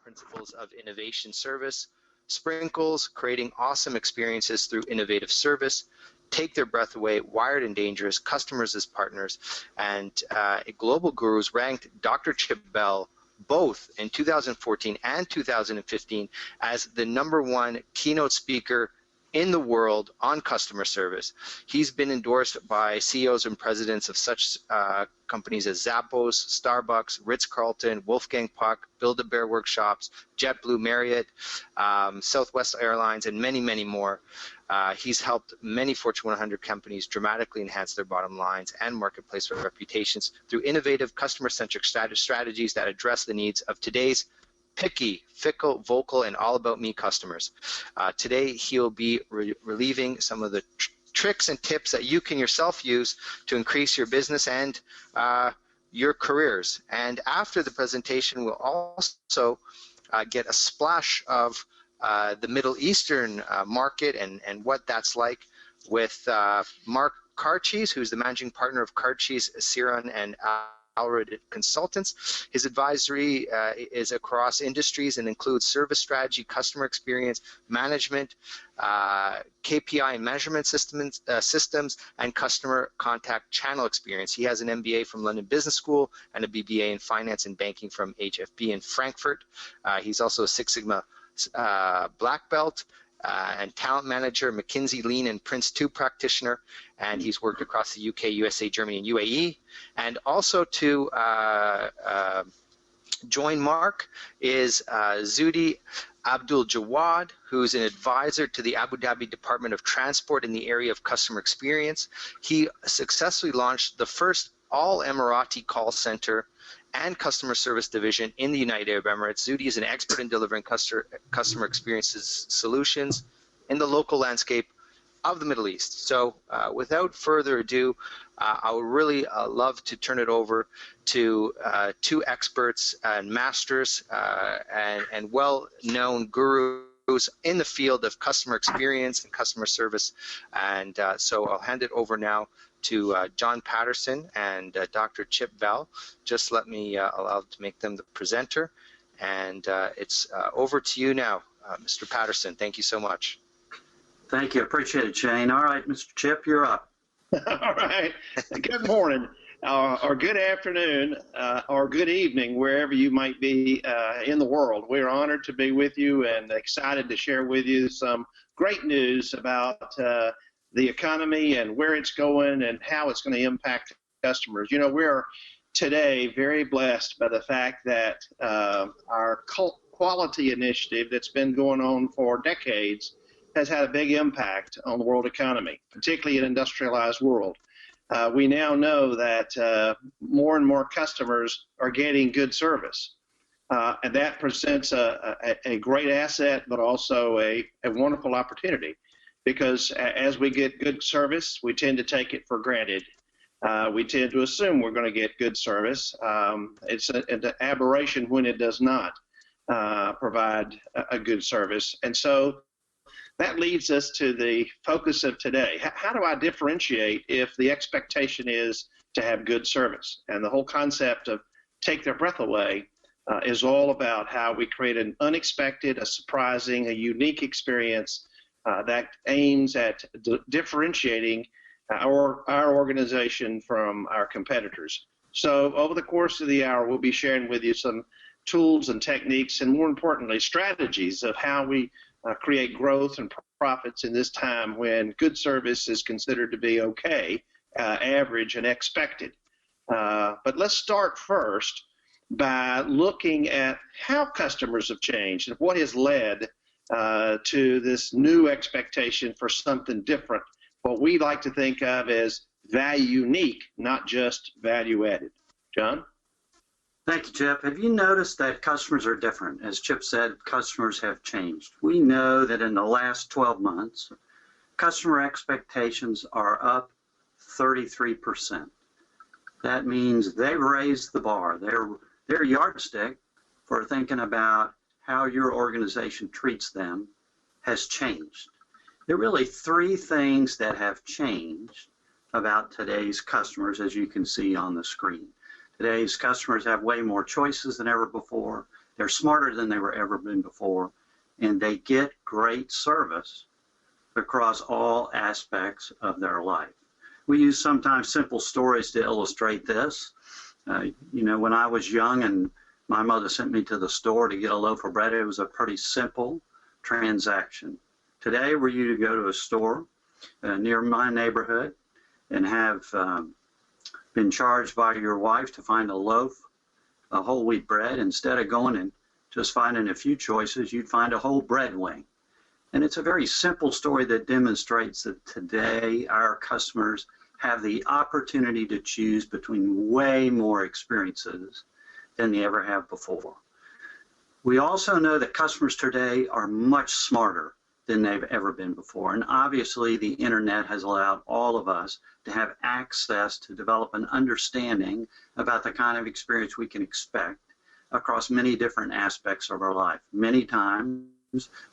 principles of innovation service, Sprinkles, creating awesome experiences through innovative service, Take Their Breath Away, Wired and Dangerous, Customers as Partners, and Global Gurus ranked Dr. Chip Bell both in 2014 and 2015 as the #1 keynote speaker in the world on customer service. He's been endorsed by CEOs and presidents of such companies as Zappos, Starbucks, Ritz-Carlton, Wolfgang Puck, Build-A-Bear Workshops, JetBlue, Marriott, Southwest Airlines, and many, many more. He's helped many Fortune 100 companies dramatically enhance their bottom lines and marketplace reputations through innovative customer-centric strategies that address the needs of today's picky, fickle, vocal, and all-about-me customers. Today, he'll be relieving some of the tricks and tips that you can yourself use to increase your business and your careers. And after the presentation, we'll also get a splash of the Middle Eastern market and what that's like with Marc Karschies, who's the managing partner of Karschies, Siron, and Alred Consultants. His advisory is across industries and includes service strategy, customer experience, management, KPI and measurement systems, and customer contact channel experience. He has an MBA from London Business School and a BBA in finance and banking from HFB in Frankfurt. He's also a Six Sigma black belt and talent manager, McKinsey Lean and Prince 2 practitioner, and he's worked across the UK, USA, Germany, and UAE. And also to join Marc is Zudi Abdul Jawad, who's an advisor to the Abu Dhabi Department of Transport in the area of customer experience. He successfully launched the first all-Emirati call center and customer service division in the United Arab Emirates. Zudi is an expert in delivering customer experiences solutions in the local landscape of the Middle East. So without further ado, I would really love to turn it over to two experts and masters and well-known gurus in the field of customer experience and customer service. And so I'll hand it over now to John Patterson and Dr. Chip Bell. Just let me allow to make them the presenter. And it's over to you now, Mr. Patterson. Thank you so much. Thank you. Appreciate it, Shane. All right, Mr. Chip, you're up. All right. Good morning, or good afternoon, or good evening, wherever you might be in the world. We're honored to be with you and excited to share with you some great news about the economy and where it's going and how it's going to impact customers. You know, we're today very blessed by the fact that our quality initiative that's been going on for decades has had a big impact on the world economy, particularly in an industrialized world. We now know that more and more customers are getting good service. And that presents a great asset, but also a wonderful opportunity. Because as we get good service, we tend to take it for granted. We tend to assume we're going to get good service. It's an aberration when it does not provide a good service. And so that leads us to the focus of today. How do I differentiate if the expectation is to have good service? And the whole concept of take their breath away is all about how we create an unexpected, a surprising, a unique experience that aims at differentiating our organization from our competitors. So over the course of the hour, we'll be sharing with you some tools and techniques, and more importantly, strategies of how we create growth and profits in this time when good service is considered to be okay, average, and expected. But let's start first by looking at how customers have changed and what has led to this new expectation for something different, what we like to think of as value unique, not just value added. John? Thank you, Chip. Have you noticed that customers are different? As Chip said, customers have changed. We know that in the last 12 months, customer expectations are up 33%. That means they've raised the bar. Their yardstick for thinking about how your organization treats them has changed. There are really three things that have changed about today's customers, as you can see on the screen. Today's customers have way more choices than ever before. They're smarter than they were ever been before, and they get great service across all aspects of their life. We use sometimes simple stories to illustrate this. When I was young and my mother sent me to the store to get a loaf of bread, it was a pretty simple transaction. Today, were you to go to a store near my neighborhood and have been charged by your wife to find a loaf of whole wheat bread, instead of going and just finding a few choices, you'd find a whole bread wing. And it's a very simple story that demonstrates that today our customers have the opportunity to choose between way more experiences than they ever have before. We also know that customers today are much smarter than they've ever been before. And obviously the internet has allowed all of us to have access to develop an understanding about the kind of experience we can expect across many different aspects of our life. Many times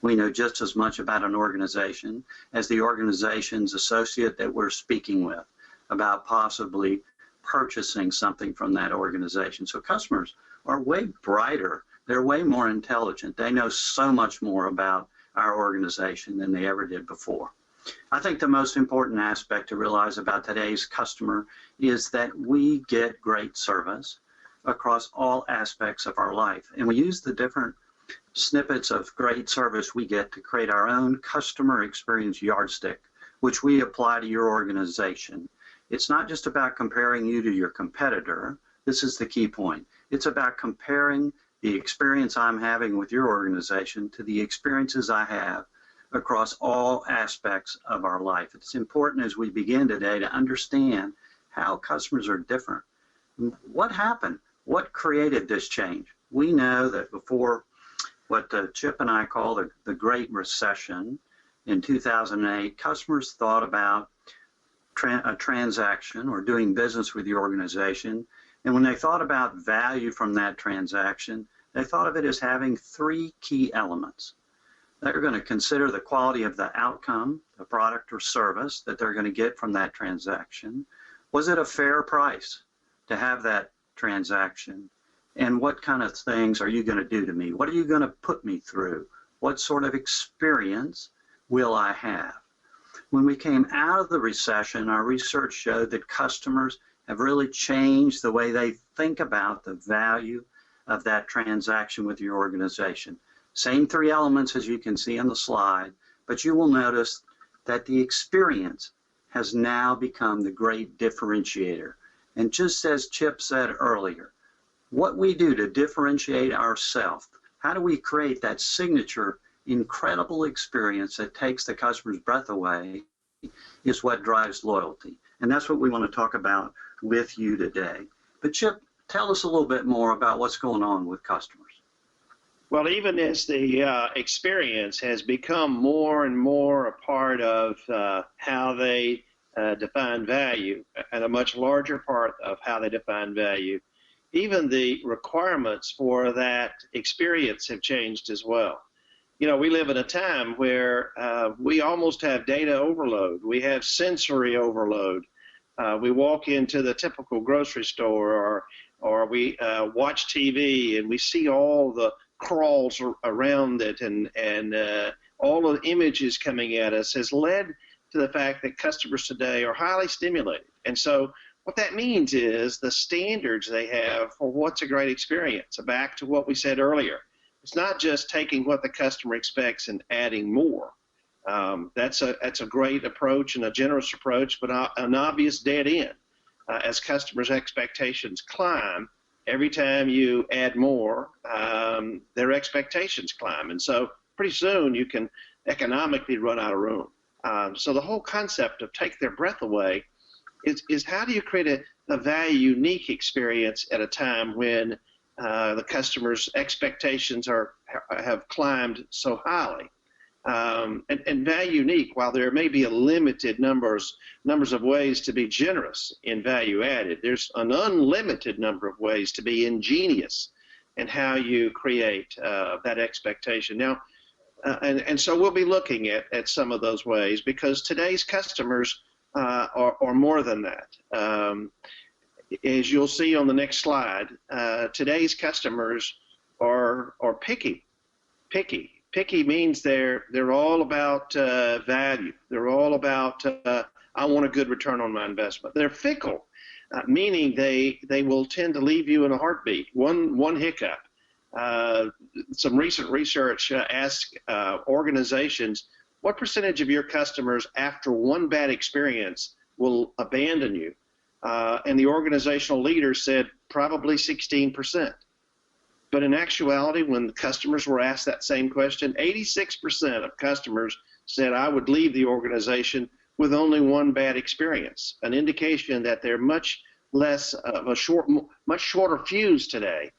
we know just as much about an organization as the organization's associate that we're speaking with about possibly purchasing something from that organization. So customers are way brighter. They're way more intelligent. They know so much more about our organization than they ever did before. I think the most important aspect to realize about today's customer is that we get great service across all aspects of our life. And we use the different snippets of great service we get to create our own customer experience yardstick, which we apply to your organization. It's not just about comparing you to your competitor. This is the key point. It's about comparing the experience I'm having with your organization to the experiences I have across all aspects of our life. It's important as we begin today to understand how customers are different. What happened? What created this change? We know that before what Chip and I call the Great Recession in 2008, customers thought about a transaction or doing business with your organization. And when they thought about value from that transaction, they thought of it as having three key elements. They're going to consider the quality of the outcome, the product or service that they're going to get from that transaction. Was it a fair price to have that transaction? And what kind of things are you going to do to me? What are you going to put me through? What sort of experience will I have? When we came out of the recession, our research showed that customers have really changed the way they think about the value of that transaction with your organization. Same three elements as you can see on the slide, but you will notice that the experience has now become the great differentiator. And just as Chip said earlier, what we do to differentiate ourselves, how do we create that signature incredible experience that takes the customer's breath away, is what drives loyalty. And that's what we want to talk about with you today. But Chip, tell us a little bit more about what's going on with customers. Well, even as the experience has become more and more a part of how they define value, and a much larger part of how they define value, even the requirements for that experience have changed as well. You know, we live in a time where we almost have data overload. We have sensory overload. We walk into the typical grocery store, or we watch TV and we see all the crawls around it, and all of the images coming at us has led to the fact that customers today are highly stimulated. And so what that means is the standards they have for what's a great experience. Back to what we said earlier. It's not just taking what the customer expects and adding more. That's a great approach and a generous approach, but an obvious dead end. As customers' expectations climb, every time you add more, their expectations climb. And so pretty soon you can economically run out of room. So the whole concept of take their breath away is how do you create a value unique experience at a time when the customer's expectations have climbed so highly. And value unique, while there may be a limited numbers of ways to be generous in value added, there's an unlimited number of ways to be ingenious in how you create that expectation. Now, and so we'll be looking at some of those ways, because today's customers are more than that. As you'll see on the next slide, today's customers are picky. Picky means they're all about value. They're all about I want a good return on my investment. They're fickle, meaning they will tend to leave you in a heartbeat. One hiccup. Some recent research asked organizations, what percentage of your customers after one bad experience will abandon you? And the organizational leaders said probably 16%. But in actuality, when the customers were asked that same question, 86% of customers said I would leave the organization with only one bad experience, an indication that they're much less of a much shorter fuse today.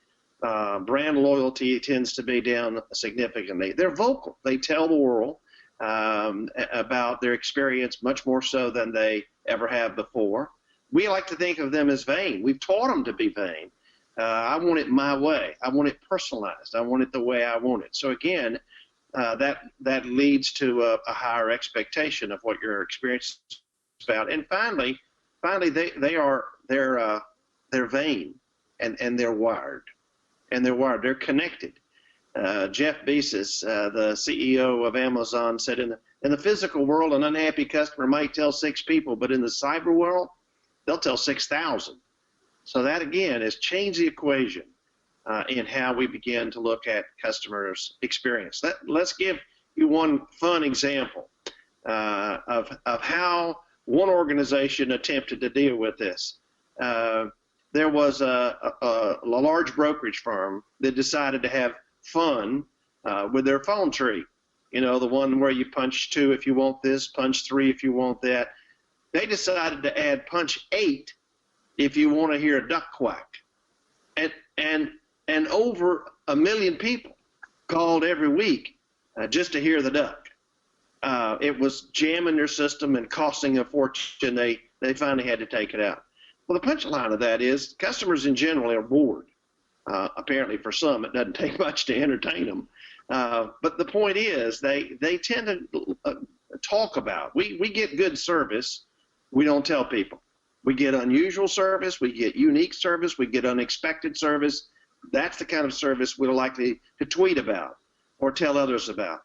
Brand loyalty tends to be down significantly. They're vocal. They tell the world about their experience much more so than they ever have before. We like to think of them as vain. We've taught them to be vain. I want it my way. I want it personalized. I want it the way I want it. So again, that leads to a higher expectation of what your experience is about. And finally, they're vain, and they're wired, They're connected. Jeff Bezos, the CEO of Amazon, said in the physical world, an unhappy customer might tell 6 people, but in the cyber world, they'll tell 6,000. So that, again, has changed the equation in how we begin to look at customers' experience. Let's give you one fun example of how one organization attempted to deal with this. There was a large brokerage firm that decided to have fun with their phone tree. You know, the one where you punch 2 if you want this, punch 3 if you want that. They decided to add punch 8 if you want to hear a duck quack. And over 1 million people called every week just to hear the duck. It was jamming their system and costing a fortune. They finally had to take it out. Well, the punchline of that is customers in general are bored. Apparently for some, it doesn't take much to entertain them. But the point is they tend to talk about. We get good service. We don't tell people. We get unusual service, we get unique service, we get unexpected service. That's the kind of service we're likely to tweet about or tell others about.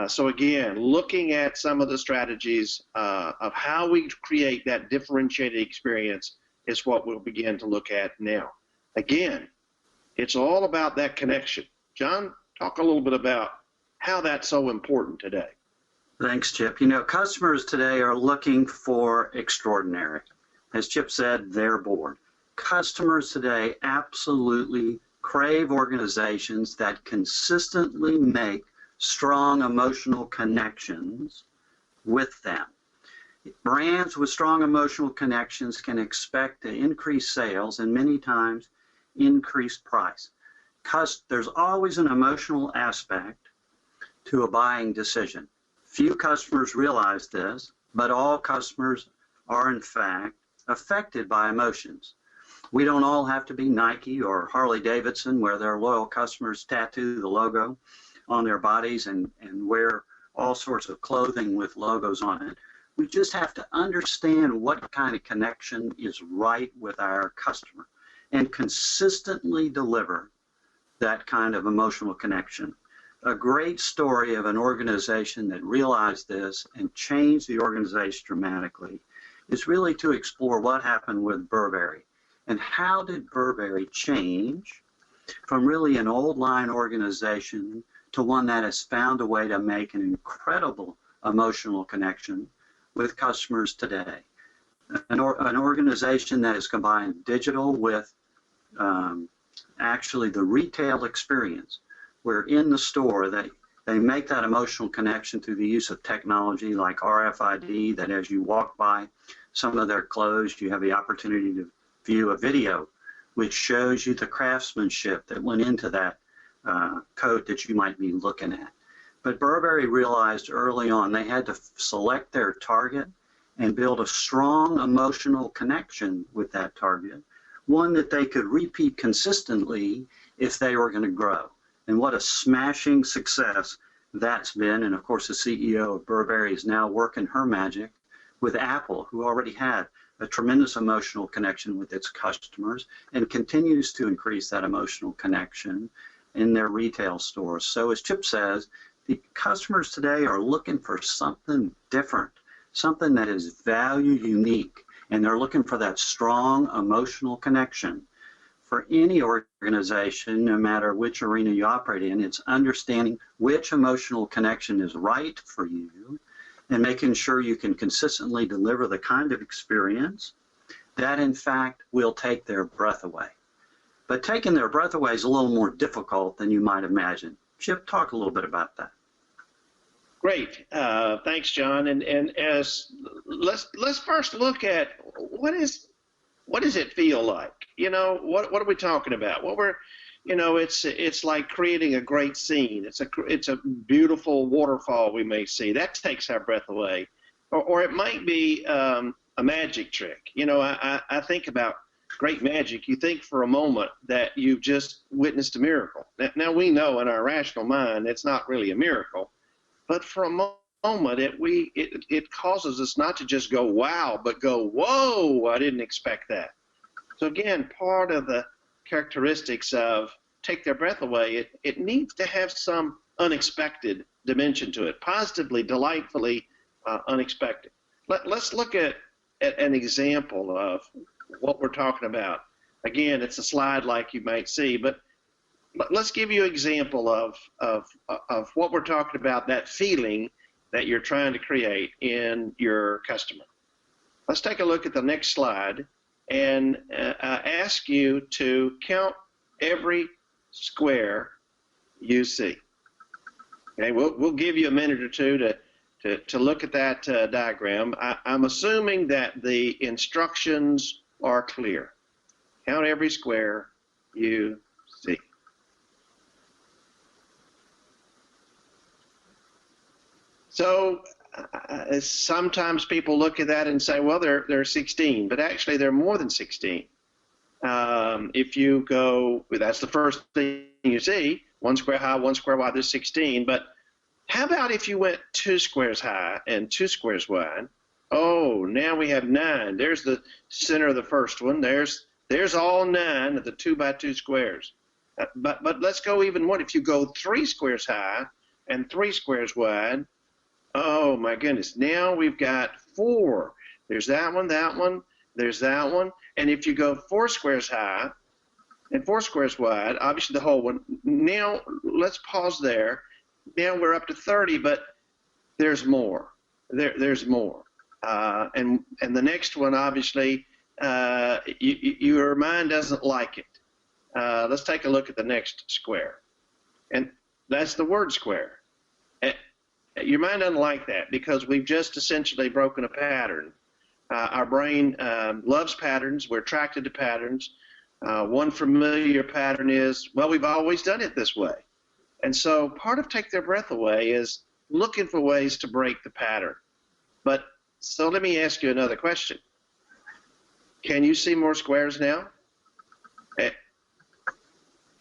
So again, looking at some of the strategies of how we create that differentiated experience is what we'll begin to look at now. Again, it's all about that connection. John, talk a little bit about how that's so important today. Thanks, Chip. You know, customers today are looking for extraordinary. As Chip said, they're bored. Customers today absolutely crave organizations that consistently make strong emotional connections with them. Brands with strong emotional connections can expect to increase sales and many times increase price. There's always an emotional aspect to a buying decision. Few customers realize this, but all customers are in fact affected by emotions. We don't all have to be Nike or Harley Davidson, where their loyal customers tattoo the logo on their bodies and wear all sorts of clothing with logos on it. We just have to understand what kind of connection is right with our customer and consistently deliver that kind of emotional connection. A great story of an organization that realized this and changed the organization dramatically is really to explore what happened with Burberry and how did Burberry change from really an old line organization to one that has found a way to make an incredible emotional connection with customers today. An organization that has combined digital with actually the retail experience, where in the store they make that emotional connection through the use of technology like RFID, that as you walk by some of their clothes, you have the opportunity to view a video which shows you the craftsmanship that went into that coat that you might be looking at. But Burberry realized early on they had to select their target and build a strong emotional connection with that target, one that they could repeat consistently if they were going to grow. And what a smashing success that's been. And of course, the CEO of Burberry is now working her magic with Apple, who already had a tremendous emotional connection with its customers and continues to increase that emotional connection in their retail stores. So as Chip says, the customers today are looking for something different, something that is value unique, and they're looking for that strong emotional connection. For any organization, no matter which arena you operate in, it's understanding which emotional connection is right for you and making sure you can consistently deliver the kind of experience that, in fact, will take their breath away. But taking their breath away is a little more difficult than you might imagine. Chip, talk a little bit about that. Great, thanks, John. And as let's first look at what does it feel like? You know, what are we talking about? What we're, you know, it's like creating a great scene. It's a beautiful waterfall we may see that takes our breath away, or it might be a magic trick. You know, I think about great magic. You think for a moment that you've just witnessed a miracle. Now we know in our rational mind it's not really a miracle. But for a moment, it causes us not to just go, wow, but go, whoa, I didn't expect that. So again, part of the characteristics of take their breath away, it needs to have some unexpected dimension to it, positively, delightfully unexpected. Let's look at an example of what we're talking about. Again, it's a slide like you might see, but let's give you an example of what we're talking about, that feeling that you're trying to create in your customer. Let's take a look at the next slide and ask you to count every square you see. Okay, we'll give you a minute or two to look at that diagram. I'm assuming that the instructions are clear. Count every square you see. So sometimes people look at that and say, well, there are 16, but actually there are more than 16. If you go, that's the first thing you see, 1 square high, 1 square wide, there's 16. But how about if you went 2 squares high and 2 squares wide? Oh, now we have 9. There's the center of the first one. There's all 9 of the 2 by 2 squares. But let's go even one. If you go 3 squares high and 3 squares wide, oh my goodness, now we've got 4. There's that one, there's that one. And if you go 4 squares high and 4 squares wide, obviously the whole one. Now let's pause there. Now we're up to 30, but there's more. There's more. And the next one, obviously, your mind doesn't like it. Let's take a look at the next square. And that's the word square. Your mind doesn't like that because we've just essentially broken a pattern. Our brain loves patterns. We're attracted to patterns. One familiar pattern is, well, we've always done it this way. And so part of take their breath away is looking for ways to break the pattern. But so let me ask you another question. Can you see more squares now?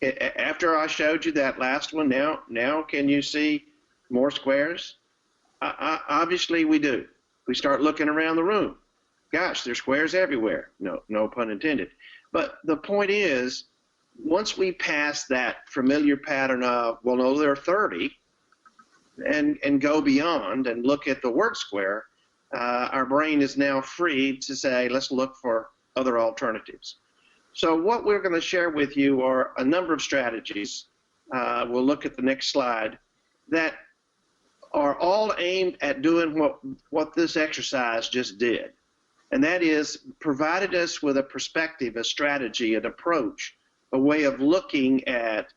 After I showed you that last one, now can you see more squares? Obviously we do. We start looking around the room. Gosh, there's squares everywhere. No pun intended. But the point is, once we pass that familiar pattern of, well, no, there are 30, and go beyond and look at the word square, our brain is now free to say, let's look for other alternatives. So what we're going to share with you are a number of strategies. We'll look at the next slide that are all aimed at doing what this exercise just did. And that is provided us with a perspective, a strategy, an approach, a way of looking at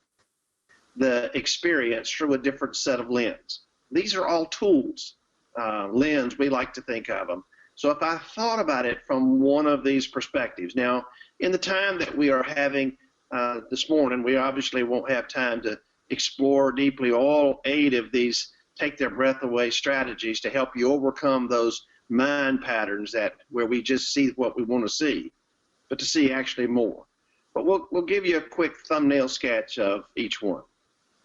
the experience through a different set of lens. These are all tools, lens, we like to think of them. So if I thought about it from one of these perspectives, now in the time that we are having this morning, we obviously won't have time to explore deeply all 8 of these take their breath away strategies to help you overcome those mind patterns where we just see what we want to see, but to see actually more. But we'll give you a quick thumbnail sketch of each one.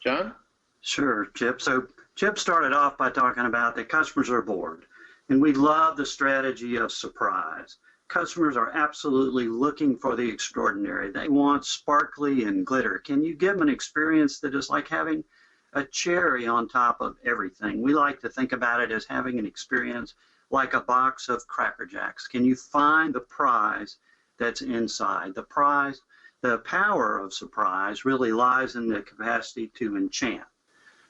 John? Sure, Chip. So Chip started off by talking about that customers are bored, and we love the strategy of surprise. Customers are absolutely looking for the extraordinary. They want sparkly and glitter. Can you give them an experience that is like having a cherry on top of everything? We like to think about it as having an experience like a box of Cracker Jacks. Can you find the prize that's inside? The prize, the power of surprise really lies in the capacity to enchant,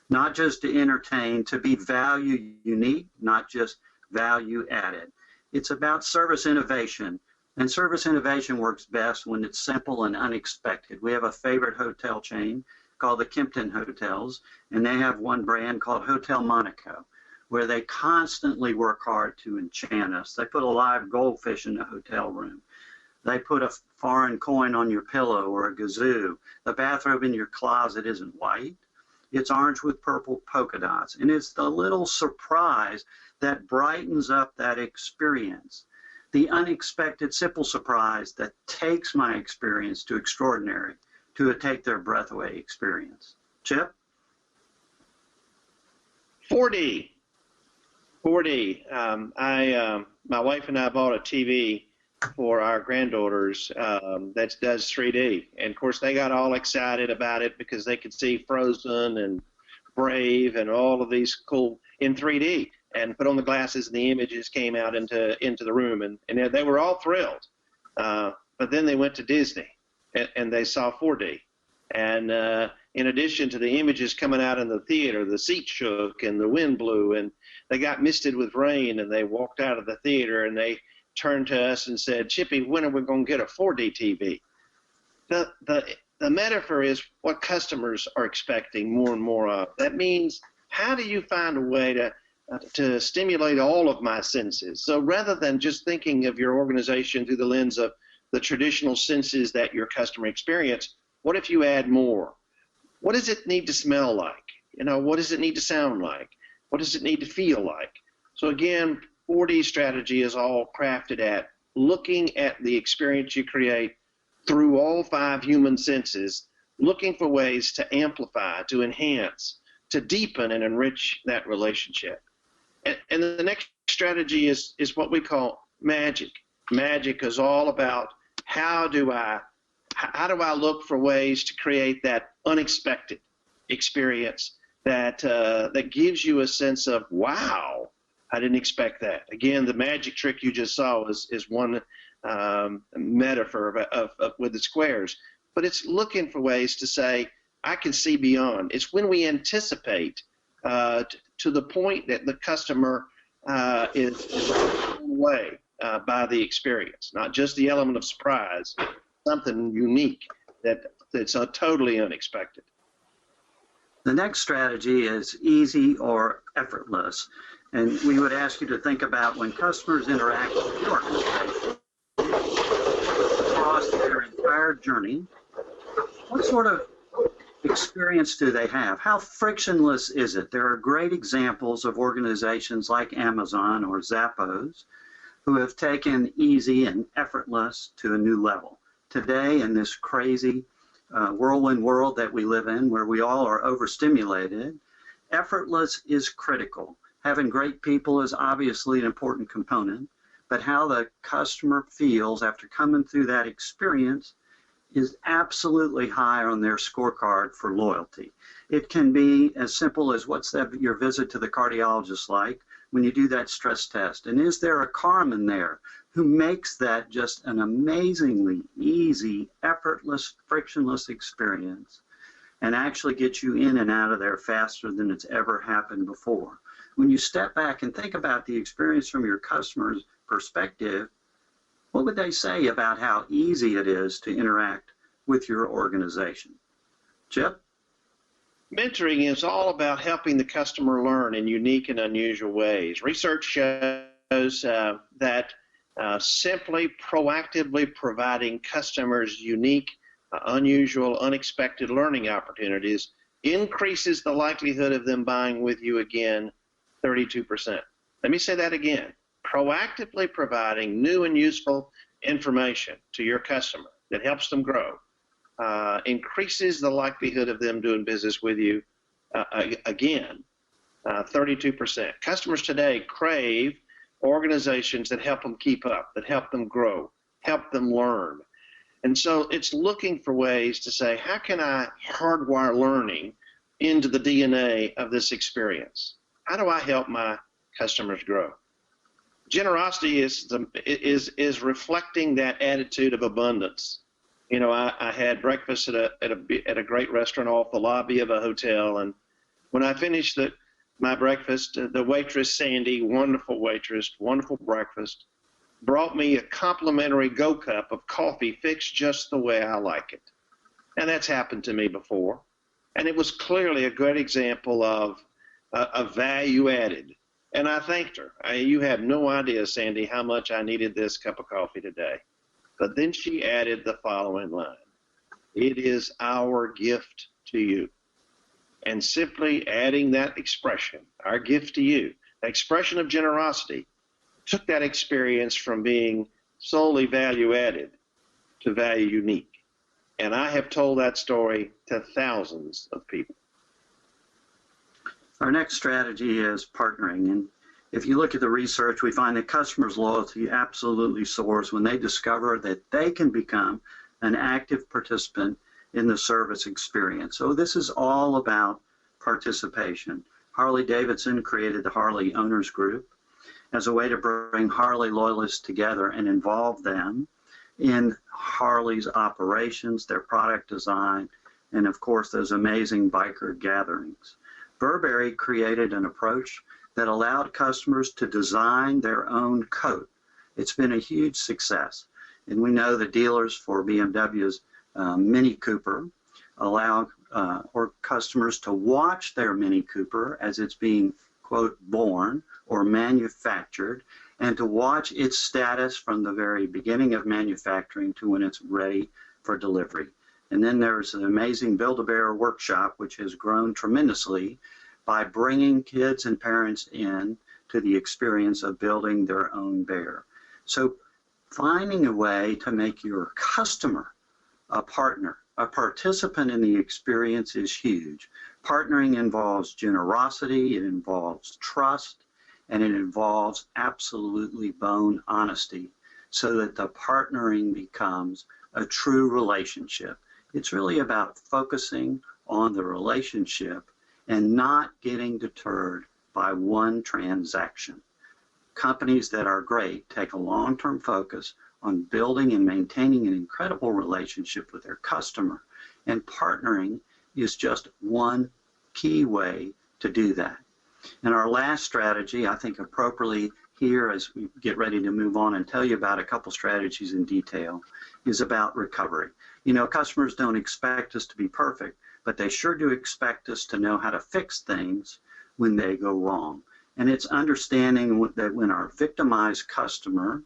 not just to entertain, to be value unique, not just value added. It's about service innovation, and service innovation works best when it's simple and unexpected. We have a favorite hotel chain called the Kimpton Hotels, and they have one brand called Hotel Monaco, where they constantly work hard to enchant us. They put a live goldfish in the hotel room. They put a foreign coin on your pillow or a gazoo. The bathrobe in your closet isn't white. It's orange with purple polka dots, and it's the little surprise that brightens up that experience. The unexpected, simple surprise that takes my experience to extraordinary, to a take their breath away experience. Chip? 4D. 4D. My wife and I bought a TV for our granddaughters that does 3D. And of course, they got all excited about it because they could see Frozen and Brave and all of these cool in 3D, and put on the glasses, and the images came out into the room, and they were all thrilled. But then they went to Disney, and they saw 4D. And in addition to the images coming out in the theater, the seat shook and the wind blew, and they got misted with rain, and they walked out of the theater, and they turned to us and said, "Chippy, when are we going to get a 4D TV?" The metaphor is what customers are expecting more and more of. That means, how do you find a way to stimulate all of my senses? So rather than just thinking of your organization through the lens of the traditional senses that your customer experience, what if you add more? What does it need to smell like? What does it need to sound like? What does it need to feel like? So again, 4D strategy is all crafted at looking at the experience you create through all 5 human senses, looking for ways to amplify, to enhance, to deepen and enrich that relationship. And the next strategy is what we call magic. Magic is all about how do I look for ways to create that unexpected experience that gives you a sense of, wow, I didn't expect that. Again, the magic trick you just saw is one metaphor of with the squares, but it's looking for ways to say, I can see beyond. It's when we anticipate to the point that the customer is blown away by the experience, not just the element of surprise, something unique that's totally unexpected. The next strategy is easy or effortless. And we would ask you to think about when customers interact with your organization across their entire journey, what sort of experience do they have? How frictionless is it? There are great examples of organizations like Amazon or Zappos who have taken easy and effortless to a new level. Today, in this crazy whirlwind world that we live in, where we all are overstimulated, effortless is critical. Having great people is obviously an important component, but how the customer feels after coming through that experience is absolutely high on their scorecard for loyalty. It can be as simple as, what's your visit to the cardiologist like when you do that stress test? And is there a Carmen there who makes that just an amazingly easy, effortless, frictionless experience and actually gets you in and out of there faster than it's ever happened before? When you step back and think about the experience from your customer's perspective, what would they say about how easy it is to interact with your organization? Chip? Mentoring is all about helping the customer learn in unique and unusual ways. Research shows that simply proactively providing customers unique, unusual, unexpected learning opportunities increases the likelihood of them buying with you again 32%. Let me say that again. Proactively providing new and useful information to your customer that helps them grow increases the likelihood of them doing business with you again 32%. Customers today crave organizations that help them keep up, that help them grow, help them learn. And so it's looking for ways to say, how can I hardwire learning into the DNA of this experience? How do I help my customers grow? Generosity is reflecting that attitude of abundance. You know, I had breakfast at a great restaurant off the lobby of a hotel, and when I finished my breakfast, the waitress, Sandy, wonderful waitress, wonderful breakfast, brought me a complimentary Go Cup of coffee fixed just the way I like it. And that's happened to me before. And it was clearly a great example of value added. And I thanked her. You have no idea, Sandy, how much I needed this cup of coffee today. But then she added the following line: "It is our gift to you." And simply adding that expression, our gift to you, the expression of generosity, took that experience from being solely value added to value unique. And I have told that story to thousands of people. Our next strategy is partnering. And if you look at the research, we find that customers' loyalty absolutely soars when they discover that they can become an active participant in the service experience. So this is all about participation. Harley-Davidson created the Harley Owners Group as a way to bring Harley loyalists together and involve them in Harley's operations, their product design, and of course those amazing biker gatherings. Burberry created an approach that allowed customers to design their own coat. It's been a huge success. And we know the dealers for BMW's Mini Cooper allow customers to watch their Mini Cooper as it's being, quote, born or manufactured, and to watch its status from the very beginning of manufacturing to when it's ready for delivery. And then there's an amazing Build-A-Bear workshop, which has grown tremendously by bringing kids and parents in to the experience of building their own bear. So finding a way to make your customer a partner, a participant in the experience is huge. Partnering involves generosity, it involves trust, and it involves absolutely bone honesty so that the partnering becomes a true relationship. It's really about focusing on the relationship and not getting deterred by one transaction. Companies that are great take a long-term focus on building and maintaining an incredible relationship with their customer, and partnering is just one key way to do that. And our last strategy, I think appropriately here as we get ready to move on and tell you about a couple strategies in detail, is about recovery. You know, customers don't expect us to be perfect, but they sure do expect us to know how to fix things when they go wrong. And it's understanding that when our victimized customer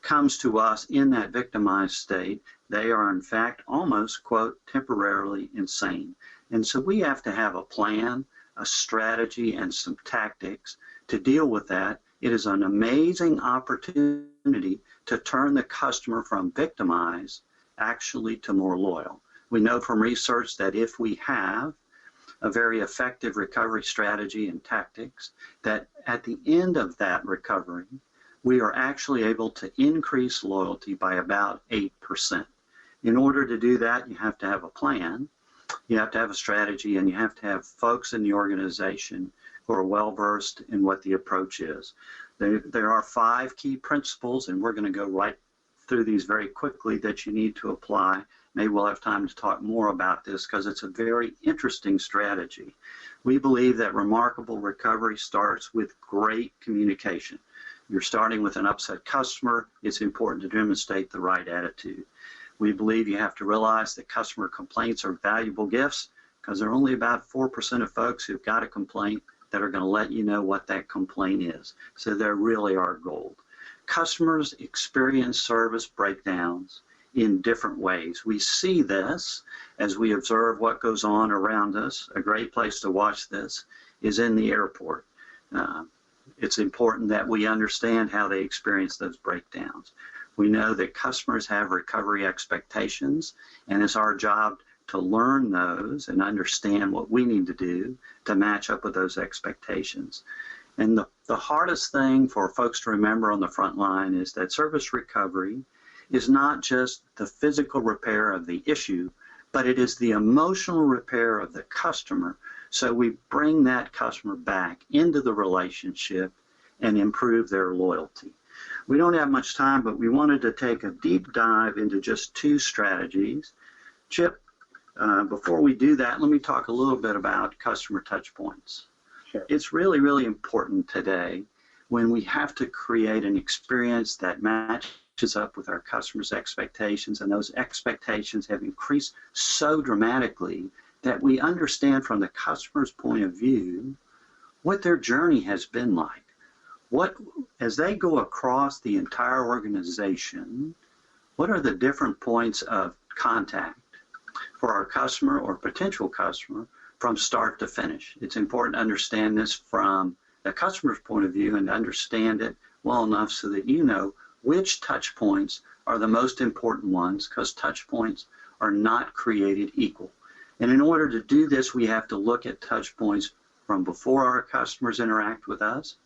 comes to us in that victimized state, they are in fact almost, quote, temporarily insane. And so we have to have a plan, a strategy, and some tactics to deal with that. It is an amazing opportunity to turn the customer from victimized actually to more loyal. We know from research that if we have a very effective recovery strategy and tactics, that at the end of that recovery, we are actually able to increase loyalty by about 8%. In order to do that, you have to have a plan, you have to have a strategy, and you have to have folks in the organization who are well-versed in what the approach is. There are 5 key principles, and we're going to go right through these very quickly that you need to apply. Maybe we'll have time to talk more about this because it's a very interesting strategy. We believe that remarkable recovery starts with great communication. You're starting with an upset customer. It's important to demonstrate the right attitude. We believe you have to realize that customer complaints are valuable gifts because there are only about 4% of folks who've got a complaint that are going to let you know what that complaint is. So they really are gold. Customers experience service breakdowns in different ways. We see this as we observe what goes on around us. A great place to watch this is in the airport. It's important that we understand how they experience those breakdowns. We know that customers have recovery expectations, and it's our job to learn those and understand what we need to do to match up with those expectations. And the hardest thing for folks to remember on the front line is that service recovery is not just the physical repair of the issue, but it is the emotional repair of the customer. So we bring that customer back into the relationship and improve their loyalty. We don't have much time, but we wanted to take a deep dive into just 2 strategies. Chip, before we do that, let me talk a little bit about customer touch points. Sure. It's really, really important today when we have to create an experience that matches up with our customers' expectations, and those expectations have increased so dramatically that we understand from the customer's point of view what their journey has been like. As they go across the entire organization, what are the different points of contact for our customer or potential customer from start to finish? It's important to understand this from the customer's point of view and understand it well enough so that you know which touch points are the most important ones, because touch points are not created equal. And in order to do this, we have to look at touch points from before our customers interact with us,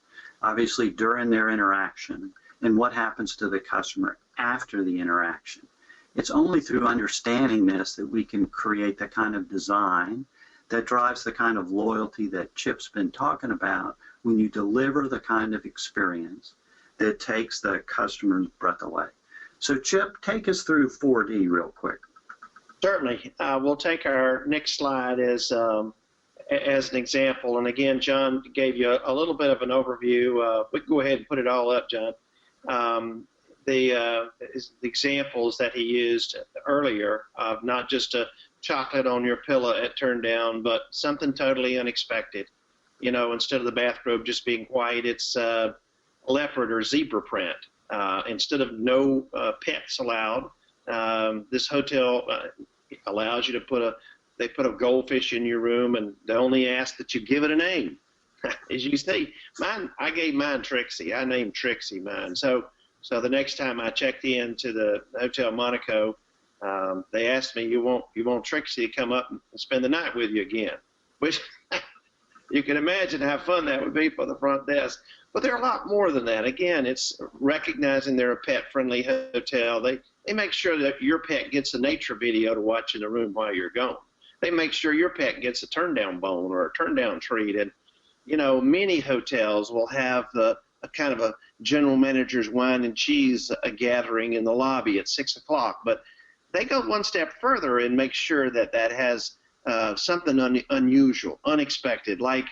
obviously during their interaction, and what happens to the customer after the interaction. It's only through understanding this that we can create the kind of design that drives the kind of loyalty that Chip's been talking about when you deliver the kind of experience that takes the customer's breath away. So Chip, take us through 4D real quick. Certainly. We'll take our next slide as an example. And again, John gave you a little bit of an overview. We can go ahead and put it all up, John. The examples that he used earlier of not just a chocolate on your pillow at turn down, but something totally unexpected. You know, instead of the bathrobe just being white, it's leopard or zebra print. Instead of no pets allowed, this hotel allows you to they put a goldfish in your room, and they only ask that you give it a name. As you see, I gave mine Trixie. I named Trixie mine. So the next time I checked in to the Hotel Monaco, they asked me, you want Trixie to come up and spend the night with you again? Which you can imagine how fun that would be for the front desk. But they're a lot more than that. Again, it's recognizing they're a pet-friendly hotel. They make sure that your pet gets a nature video to watch in the room while you're gone. They make sure your pet gets a turn-down bone or a turn-down treat. And, you know, many hotels will have a kind of a general manager's wine and cheese gathering in the lobby at 6 o'clock. But they go one step further and make sure that has something unusual, unexpected, like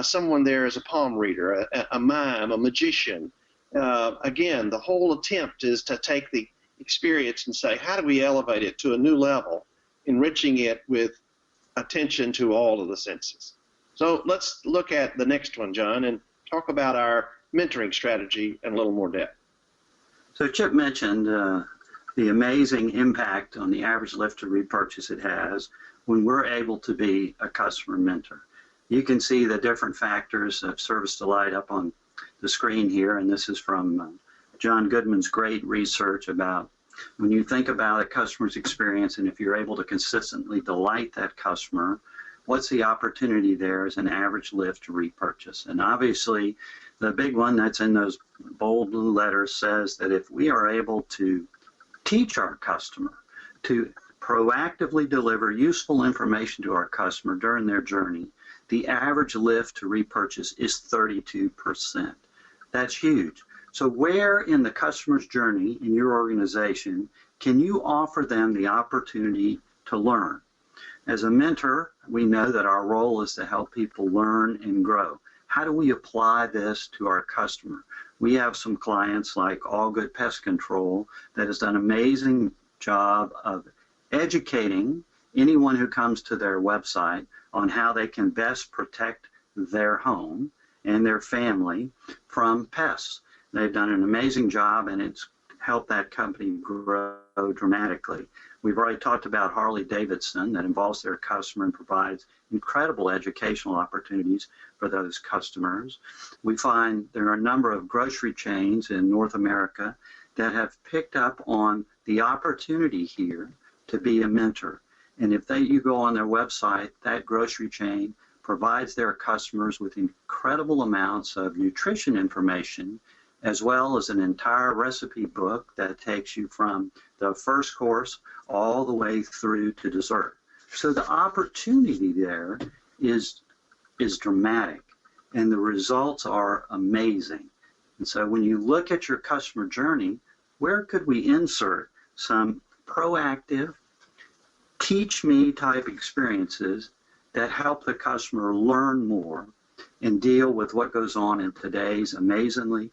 someone there is a palm reader, a mime, a magician. Again, the whole attempt is to take the experience and say, how do we elevate it to a new level, enriching it with attention to all of the senses. So let's look at the next one, John, and talk about our mentoring strategy in a little more depth. So Chip mentioned the amazing impact on the average lift to repurchase it has when we're able to be a customer mentor. You can see the different factors of service delight up on the screen here, and this is from John Goodman's great research about when you think about a customer's experience and if you're able to consistently delight that customer, what's the opportunity there as an average lift to repurchase? And obviously, the big one that's in those bold blue letters says that if we are able to teach our customer to proactively deliver useful information to our customer during their journey, the average lift to repurchase is 32%. That's huge. So where in the customer's journey in your organization can you offer them the opportunity to learn? As a mentor, we know that our role is to help people learn and grow. How do we apply this to our customer? We have some clients like All Good Pest Control that has done an amazing job of educating anyone who comes to their website on how they can best protect their home and their family from pests. They've done an amazing job, and it's helped that company grow dramatically. We've already talked about Harley Davidson that involves their customer and provides incredible educational opportunities for those customers. We find there are a number of grocery chains in North America that have picked up on the opportunity here to be a mentor. And if you go on their website, that grocery chain provides their customers with incredible amounts of nutrition information, as well as an entire recipe book that takes you from the first course all the way through to dessert. So the opportunity there is dramatic, and the results are amazing. And so when you look at your customer journey, where could we insert some proactive, teach me type experiences that help the customer learn more and deal with what goes on in today's amazingly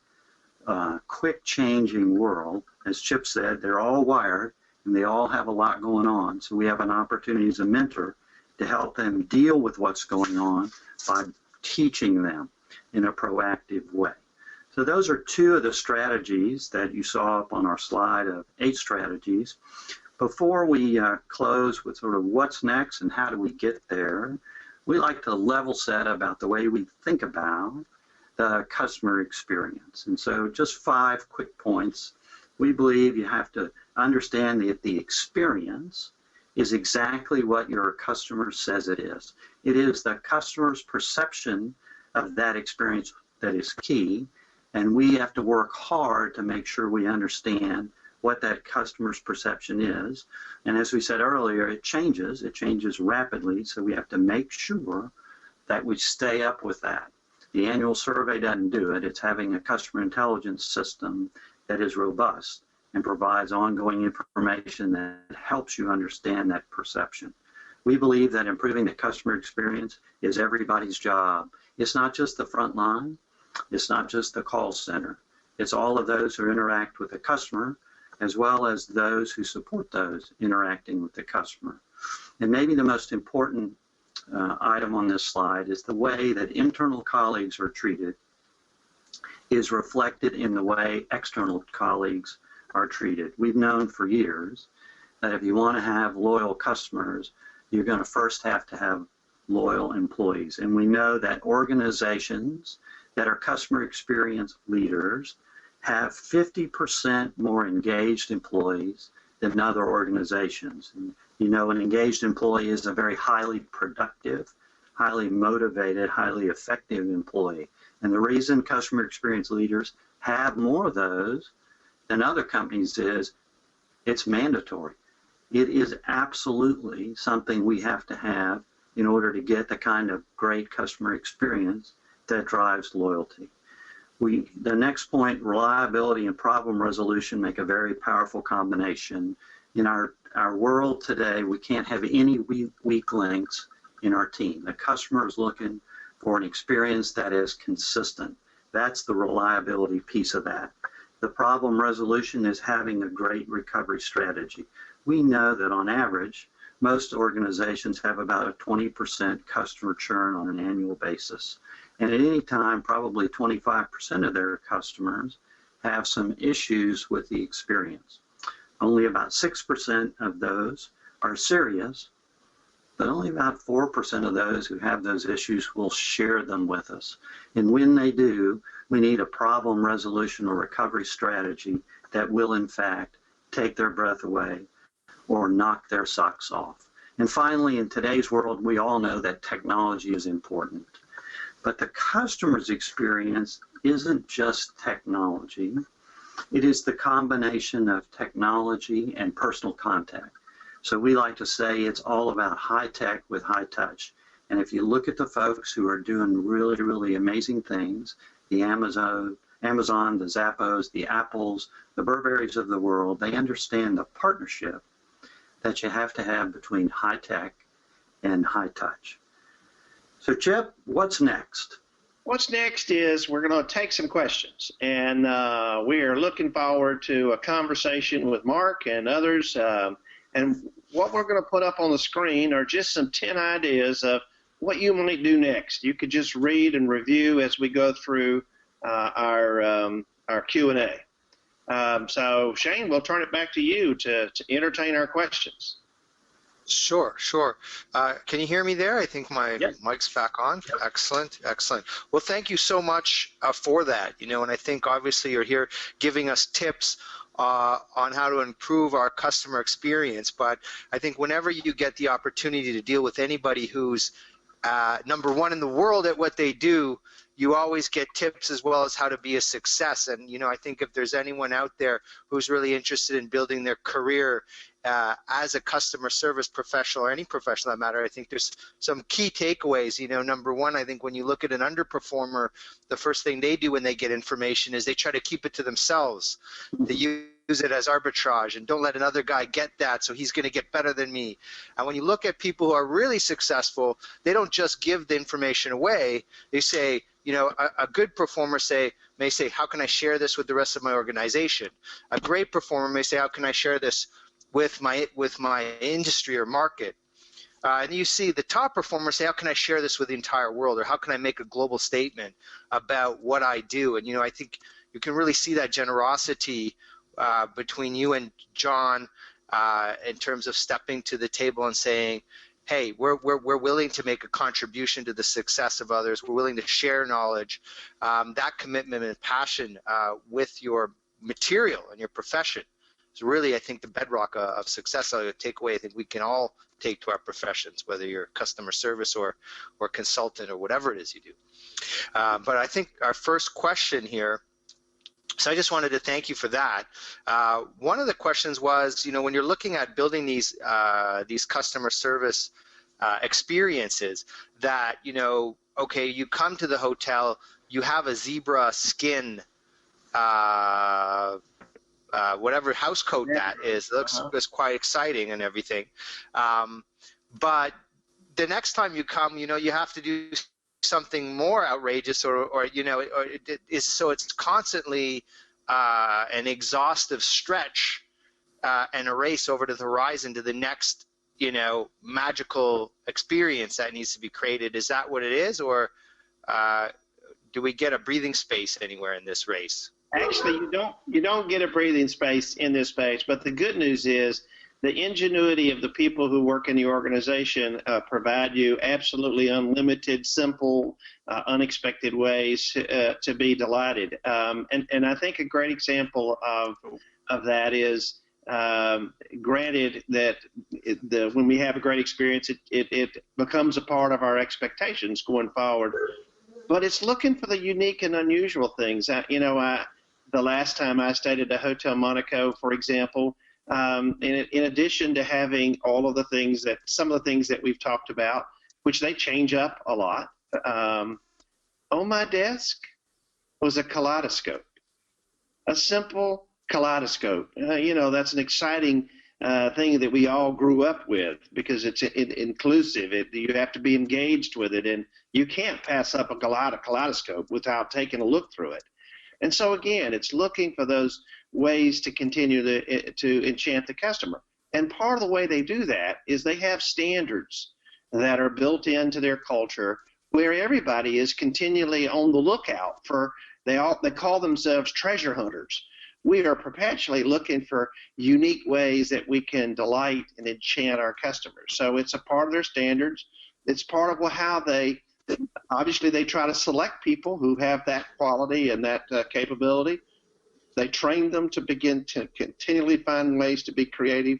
quick changing world? As Chip said, they're all wired and they all have a lot going on. So we have an opportunity as a mentor to help them deal with what's going on by teaching them in a proactive way. So those are two of the strategies that you saw up on our slide of 8 strategies. Before we close with sort of what's next and how do we get there, we like to level set about the way we think about the customer experience. And so just 5 quick points. We believe you have to understand that the experience is exactly what your customer says it is. It is the customer's perception of that experience that is key, and we have to work hard to make sure we understand what that customer's perception is. And as we said earlier, it changes rapidly, so we have to make sure that we stay up with that. The annual survey doesn't do it. It's having a customer intelligence system that is robust and provides ongoing information that helps you understand that perception. We believe that improving the customer experience is everybody's job. It's not just the front line. It's not just the call center. It's all of those who interact with the customer, as well as those who support those interacting with the customer. And maybe the most important item on this slide is the way that internal colleagues are treated is reflected in the way external colleagues are treated. We've known for years that if you want to have loyal customers, you're going to first have to have loyal employees. And we know that organizations that are customer experience leaders have 50% more engaged employees than other organizations. And you know, an engaged employee is a very highly productive, highly motivated, highly effective employee. And the reason customer experience leaders have more of those than other companies is it's mandatory. It is absolutely something we have to have in order to get the kind of great customer experience that drives loyalty. The next point, reliability and problem resolution, make a very powerful combination. In our world today, we can't have any weak links in our team. The customer is looking for an experience that is consistent. That's the reliability piece of that. The problem resolution is having a great recovery strategy. We know that on average, most organizations have about a 20% customer churn on an annual basis. And at any time, probably 25% of their customers have some issues with the experience. Only about 6% of those are serious, but only about 4% of those who have those issues will share them with us. And when they do, we need a problem resolution or recovery strategy that will, in fact, take their breath away or knock their socks off. And finally, in today's world, we all know that technology is important. But the customer's experience isn't just technology. It is the combination of technology and personal contact. So we like to say it's all about high tech with high touch. And if you look at the folks who are doing really, really amazing things, the Amazon, the Zappos, the Apples, the Burberrys of the world, they understand the partnership that you have to have between high tech and high touch. So Chip, what's next? What's next is we're going to take some questions, and we are looking forward to a conversation with Marc and others. And what we're going to put up on the screen are just some 10 ideas of what you might do next. You could just read and review as we go through our Q&A. So Shane, we'll turn it back to you to entertain our questions. Sure. Can you hear me there? I think my mic's back on. Yep. Excellent. Well, thank you so much for that. You know, and I think obviously you're here giving us tips on how to improve our customer experience. But I think whenever you get the opportunity to deal with anybody who's number one in the world at what they do, you always get tips as well as how to be a success. And, you know, I think if there's anyone out there who's really interested in building their career as a customer service professional or any professional that matter, I think there's some key takeaways. You know, number one, I think when you look at an underperformer, the first thing they do when they get information is they try to keep it to themselves. They use it as arbitrage and don't let another guy get that, so he's going to get better than me. And when you look at people who are really successful, they don't just give the information away. They say, you know, a good performer may say, how can I share this with the rest of my organization? A great performer may say, how can I share this with my industry or market? And you see the top performers say, how can I share this with the entire world, or how can I make a global statement about what I do? And, you know, I think you can really see that generosity between you and John in terms of stepping to the table and saying, hey, we're willing to make a contribution to the success of others. We're willing to share knowledge. That commitment and passion with your material and your profession is really, I think, the bedrock of success. A takeaway I think we can all take to our professions, whether you're customer service or consultant or whatever it is you do. But I think our first question here, so I just wanted to thank you for that. One of the questions was, you know, when you're looking at building these customer service experiences, that, you know, okay, you come to the hotel, you have a zebra skin, whatever house coat that is, looks quite exciting and everything. But the next time you come, you know, you have to do something more outrageous, or you know, so it's constantly an exhaustive stretch and a race over to the horizon to the next, you know, magical experience that needs to be created. Is that what it is, or do we get a breathing space anywhere in this race? Actually, you don't get a breathing space in this space, but the good news is the ingenuity of the people who work in the organization provide you absolutely unlimited, simple, unexpected ways to be delighted. And I think a great example of that is, granted that when we have a great experience, it becomes a part of our expectations going forward. But it's looking for the unique and unusual things. You know, the last time I stayed at the Hotel Monaco, for example, in addition to having all of the things some of the things that we've talked about, which they change up a lot, on my desk was a kaleidoscope, a simple kaleidoscope. You know, that's an exciting thing that we all grew up with because it's inclusive. You have to be engaged with it, and you can't pass up a kaleidoscope without taking a look through it. And so again, it's looking for those ways to continue to enchant the customer. And part of the way they do that is they have standards that are built into their culture where everybody is continually on the lookout for, they call themselves treasure hunters. We are perpetually looking for unique ways that we can delight and enchant our customers. So it's a part of their standards. It's part of how obviously they try to select people who have that quality and that capability. They train them to begin to continually find ways to be creative.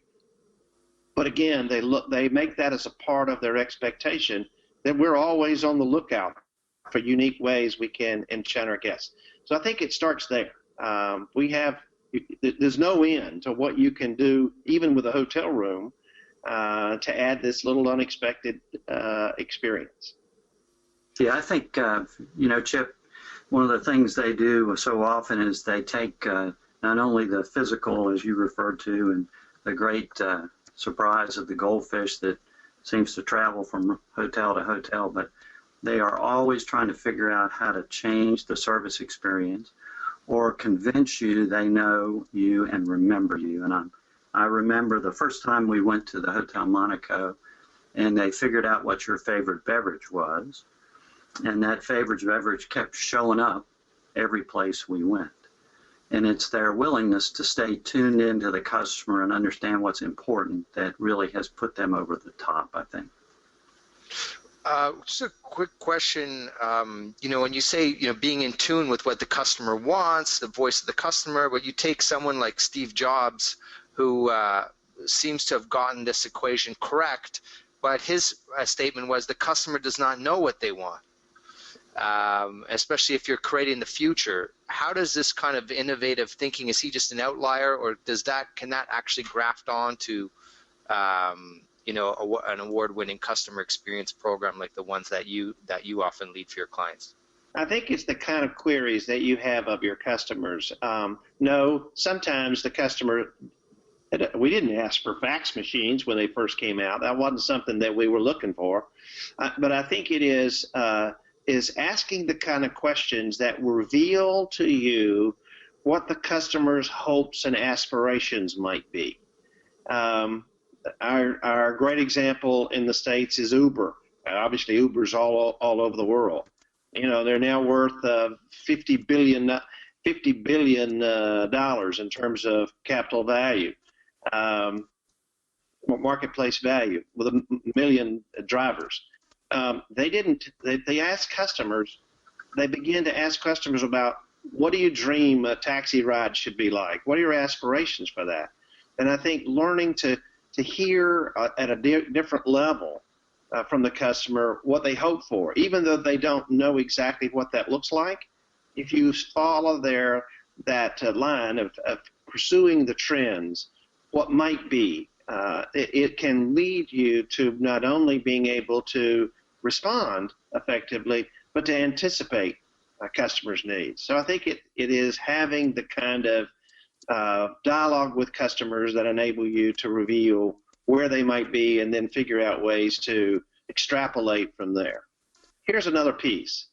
But again, they make that as a part of their expectation that we're always on the lookout for unique ways we can enchant our guests. So I think it starts there. There's no end to what you can do, even with a hotel room, to add this little unexpected experience. Yeah, I think, you know, Chip, one of the things they do so often is they take not only the physical, as you referred to, and the great surprise of the goldfish that seems to travel from hotel to hotel, but they are always trying to figure out how to change the service experience or convince you they know you and remember you. And I remember the first time we went to the Hotel Monaco and they figured out what your favorite beverage was. And that favorite beverage kept showing up every place we went. And it's their willingness to stay tuned into the customer and understand what's important that really has put them over the top, I think. Just a quick question. You know, when you say, you know, being in tune with what the customer wants, the voice of the customer, but you take someone like Steve Jobs, who seems to have gotten this equation correct, but his statement was the customer does not know what they want. Especially if you're creating the future. How does this kind of innovative thinking, is he just an outlier, or can that actually graft on to an award-winning customer experience program like the ones that you often lead for your clients? I think it's the kind of queries that you have of your customers. No, sometimes the customer, we didn't ask for fax machines when they first came out. That wasn't something that we were looking for. But I think it is asking the kind of questions that reveal to you what the customer's hopes and aspirations might be. Our great example in the States is Uber. Obviously, Uber's all over the world. You know, they're now worth $50 billion in terms of capital value, marketplace value, with 1 million drivers. They asked customers, they began to ask customers about, what do you dream a taxi ride should be like? What are your aspirations for that? And I think learning to hear at a different level from the customer what they hope for, even though they don't know exactly what that looks like. If you follow that line of pursuing the trends, what might be, it can lead you to not only being able to respond effectively, but to anticipate customers' needs. So I think it is having the kind of dialogue with customers that enable you to reveal where they might be and then figure out ways to extrapolate from there. Here's another piece.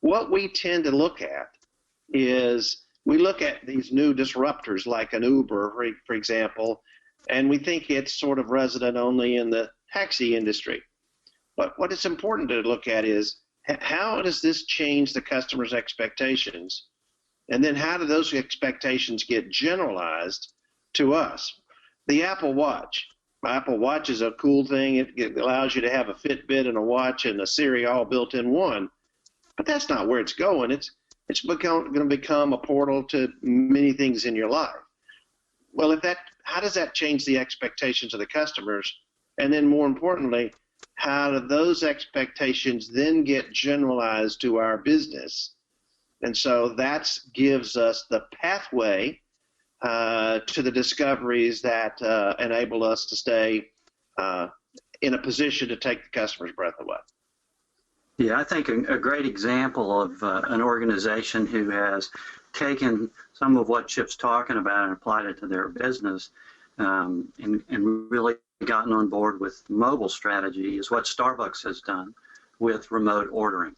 What we tend to look at is we look at these new disruptors like an Uber, for example, and we think it's sort of resident only in the taxi industry. But what it's important to look at is, how does this change the customer's expectations? And then how do those expectations get generalized to us? The Apple Watch. Apple Watch is a cool thing. It allows you to have a Fitbit and a watch and a Siri all built in one. But that's not where it's going. It's going to become a portal to many things in your life. Well, how does that change the expectations of the customers? And then more importantly, how do those expectations then get generalized to our business? And so that gives us the pathway to the discoveries that enable us to stay in a position to take the customer's breath away. Yeah, I think a great example of an organization who has taken some of what Chip's talking about and applied it to their business and really gotten on board with mobile strategy is what Starbucks has done with remote ordering.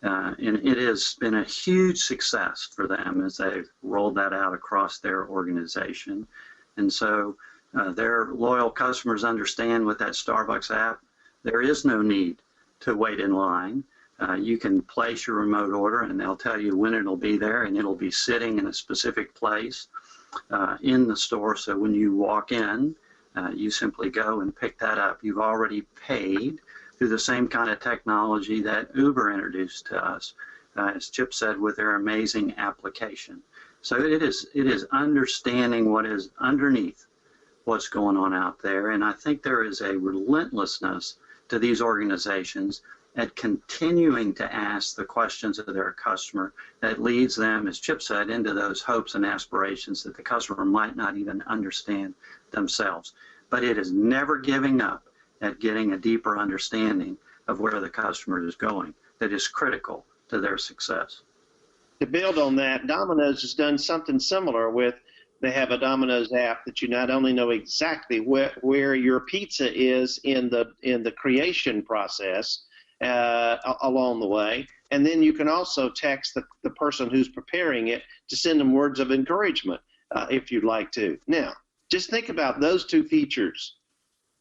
And it has been a huge success for them as they've rolled that out across their organization. And so their loyal customers understand with that Starbucks app, there is no need to wait in line. You can place your remote order and they'll tell you when it'll be there, and it'll be sitting in a specific place in the store. So when you walk in, you simply go and pick that up. You've already paid through the same kind of technology that Uber introduced to us, as Chip said, with their amazing application. So it is understanding what is underneath what's going on out there, and I think there is a relentlessness to these organizations at continuing to ask the questions of their customer that leads them, as Chip said, into those hopes and aspirations that the customer might not even understand themselves. But it is never giving up at getting a deeper understanding of where the customer is going that is critical to their success. To build on that, Domino's has done something similar with, they have a Domino's app that you not only know exactly where your pizza is in the creation process along the way, and then you can also text the person who's preparing it to send them words of encouragement if you'd like to. Now, just think about those two features.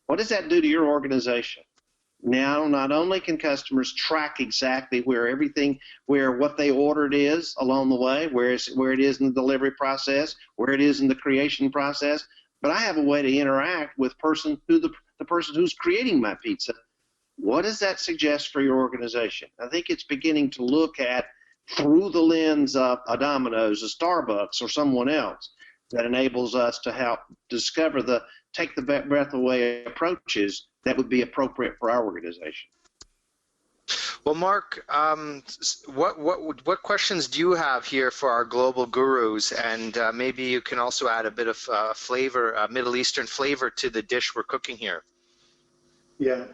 What does that do to your organization? Now, not only can customers track exactly where what they ordered is along the way, where it is in the delivery process, where it is in the creation process, but I have a way to interact with the person who's creating my pizza. What does that suggest for your organization? I think it's beginning to look at, through the lens of a Domino's, a Starbucks, or someone else, that enables us to help discover take the breath away approaches that would be appropriate for our organization. Well, Marc, what questions do you have here for our global gurus? And maybe you can also add a bit of flavor, Middle Eastern flavor to the dish we're cooking here. Yeah,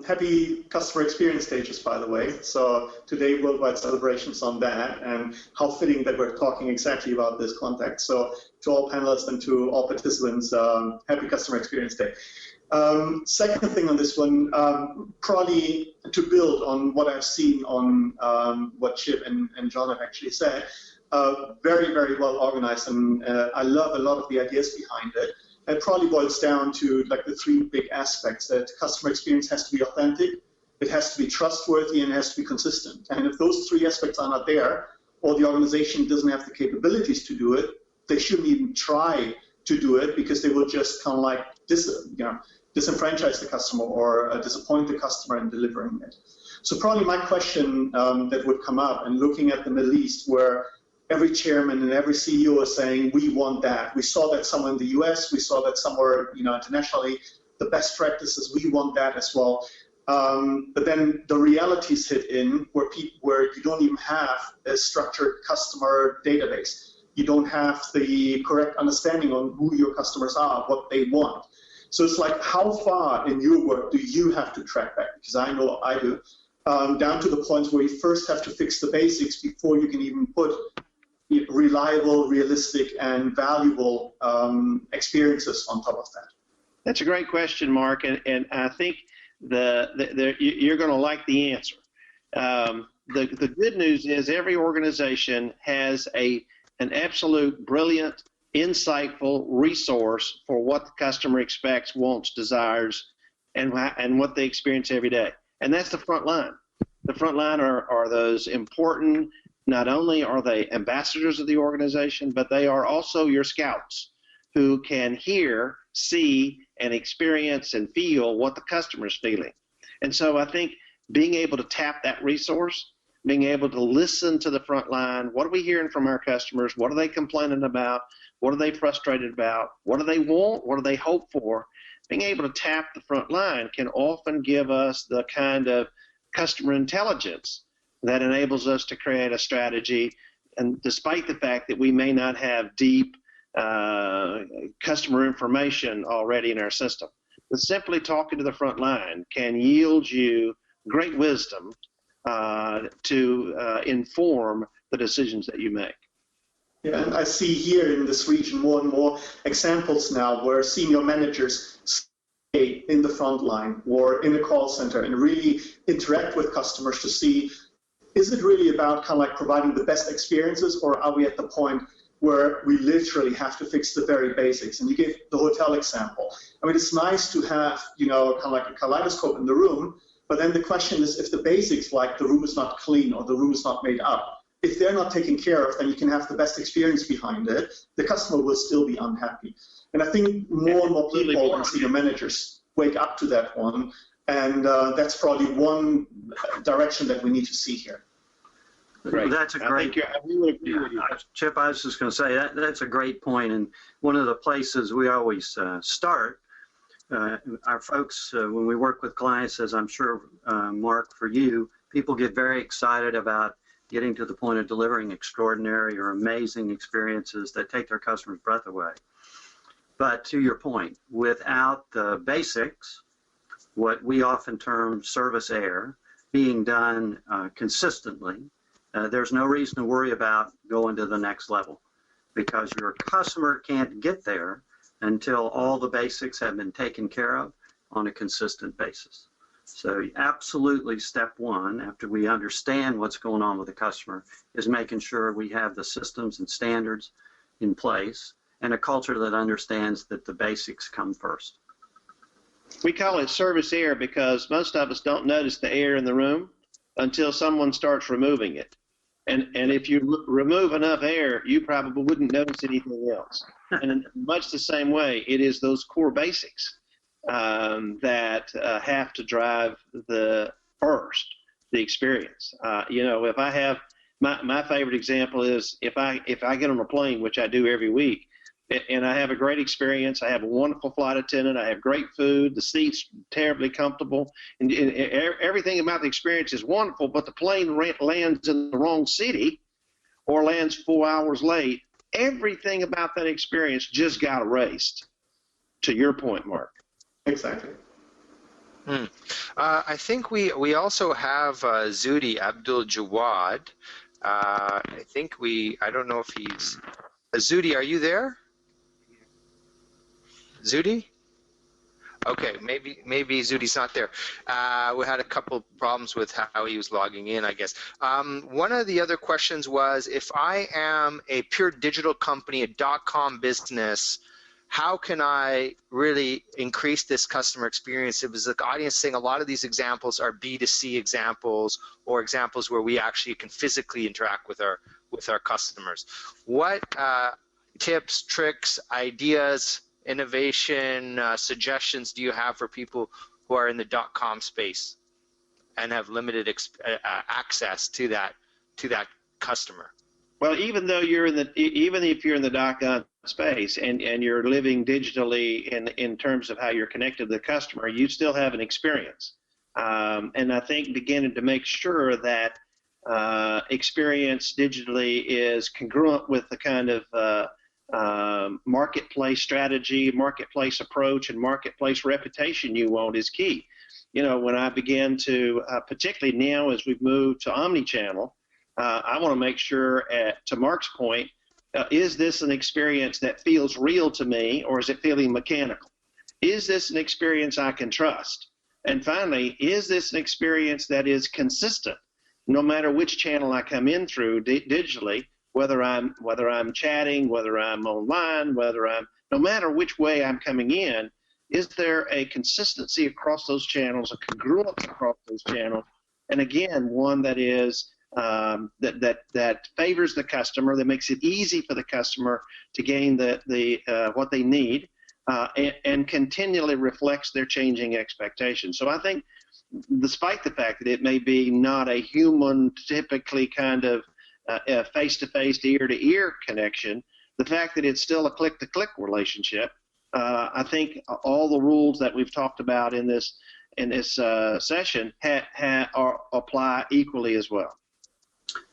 happy customer experience stages, by the way. So today, worldwide celebrations on that, and how fitting that we're talking exactly about this context. So to all panelists and to all participants, happy customer experience day. Second thing on this one, probably to build on what I've seen on what Chip and John have actually said, very, very well organized, and I love a lot of the ideas behind it. It probably boils down to like the three big aspects: that customer experience has to be authentic, it has to be trustworthy, and it has to be consistent. And if those three aspects are not there, or the organization doesn't have the capabilities to do it, they shouldn't even try to do it, because they will just kind of like disenfranchise the customer or disappoint the customer in delivering it. So probably my question that would come up, and looking at the Middle East, where every chairman and every CEO is saying, we want that. We saw that somewhere in the US, we saw that somewhere internationally, the best practices, we want that as well. But then the realities hit in where you don't even have a structured customer database. You don't have the correct understanding on who your customers are, what they want. So it's like, how far in your work do you have to track that? Because I know I do, down to the point where you first have to fix the basics before you can even put reliable, realistic, and valuable experiences on top of that. That's a great question, Marc, and I think you're going to like the answer. The good news is every organization has an absolute brilliant, insightful resource for what the customer expects, wants, desires, and what they experience every day. And that's the front line. The front line are those important. Not only are they ambassadors of the organization, but they are also your scouts who can hear, see, and experience and feel what the customer is feeling. And so I think being able to tap that resource, being able to listen to the front line, what are we hearing from our customers? What are they complaining about? What are they frustrated about? What do they want? What do they hope for? Being able to tap the front line can often give us the kind of customer intelligence that enables us to create a strategy, and despite the fact that we may not have deep customer information already in our system, but simply talking to the front line can yield you great wisdom to inform the decisions that you make. Yeah, and I see here in this region more and more examples now where senior managers stay in the front line or in a call center and really interact with customers to see, is it really about kind of like providing the best experiences, or are we at the point where we literally have to fix the very basics? And you gave the hotel example. I mean, it's nice to have, kind of like a kaleidoscope in the room, but then the question is, if the basics, like the room is not clean or the room is not made up, if they're not taken care of, then you can have the best experience behind it. The customer will still be unhappy. And I think more and more people and senior managers wake up to that one, and that's probably one direction that we need to see here. Great. That's a great. We would agree with you. Chip, I was just going to say that's a great point, and one of the places we always start. Our folks, when we work with clients, as I'm sure, Marc, for you, people get very excited about getting to the point of delivering extraordinary or amazing experiences that take their customers' breath away. But to your point, without the basics, what we often term service air, being done consistently, there's no reason to worry about going to the next level, because your customer can't get there until all the basics have been taken care of on a consistent basis. So absolutely, step one, after we understand what's going on with the customer, is making sure we have the systems and standards in place and a culture that understands that the basics come first. We call it service air because most of us don't notice the air in the room until someone starts removing it. And if you remove enough air, you probably wouldn't notice anything else. And in much the same way, it is those core basics that have to drive the experience. If I have my favorite example is if I get on a plane, which I do every week, and I have a great experience. I have a wonderful flight attendant. I have great food. The seats terribly comfortable, and everything about the experience is wonderful. But the plane lands in the wrong city, or lands 4 hours late. Everything about that experience just got erased. To your point, Mark. Exactly. I think we also have Zudi Abdul Jawad. I don't know if he's Zudi. Are you there? Zudi? Okay, maybe Zudi's not there. We had a couple problems with how he was logging in, I guess. One of the other questions was, if I am a pure digital company, a .com business, how can I really increase this customer experience? It was the audience saying a lot of these examples are B2C examples, or examples where we actually can physically interact with our customers. What tips, tricks, ideas, innovation, suggestions do you have for people who are in the .com space and have limited access to that customer? Well, even if you're in the .com space and you're living digitally in terms of how you're connected to the customer, you still have an experience. And I think beginning to make sure that experience digitally is congruent with the kind of marketplace strategy, marketplace approach, and marketplace reputation you want is key. You know, when I began to, particularly now as we've moved to omni-channel, I want to make sure, to Mark's point, is this an experience that feels real to me, or is it feeling mechanical? Is this an experience I can trust? And finally, is this an experience that is consistent, no matter which channel I come in through digitally, whether I'm chatting, whether I'm online, no matter which way I'm coming in, is there a consistency across those channels, a congruence across those channels, and again, one that is that favors the customer, that makes it easy for the customer to gain what they need, and continually reflects their changing expectations. So I think, despite the fact that it may be not a human, typically kind of face-to-face, ear-to-ear connection, the fact that it's still a click-to-click relationship, I think all the rules that we've talked about in this session apply equally as well.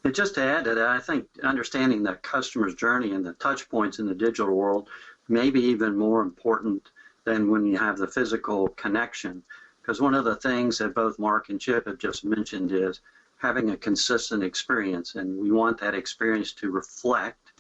And just to add to that, I think understanding the customer's journey and the touch points in the digital world may be even more important than when you have the physical connection. Because one of the things that both Mark and Chip have just mentioned is having a consistent experience, and we want that experience to reflect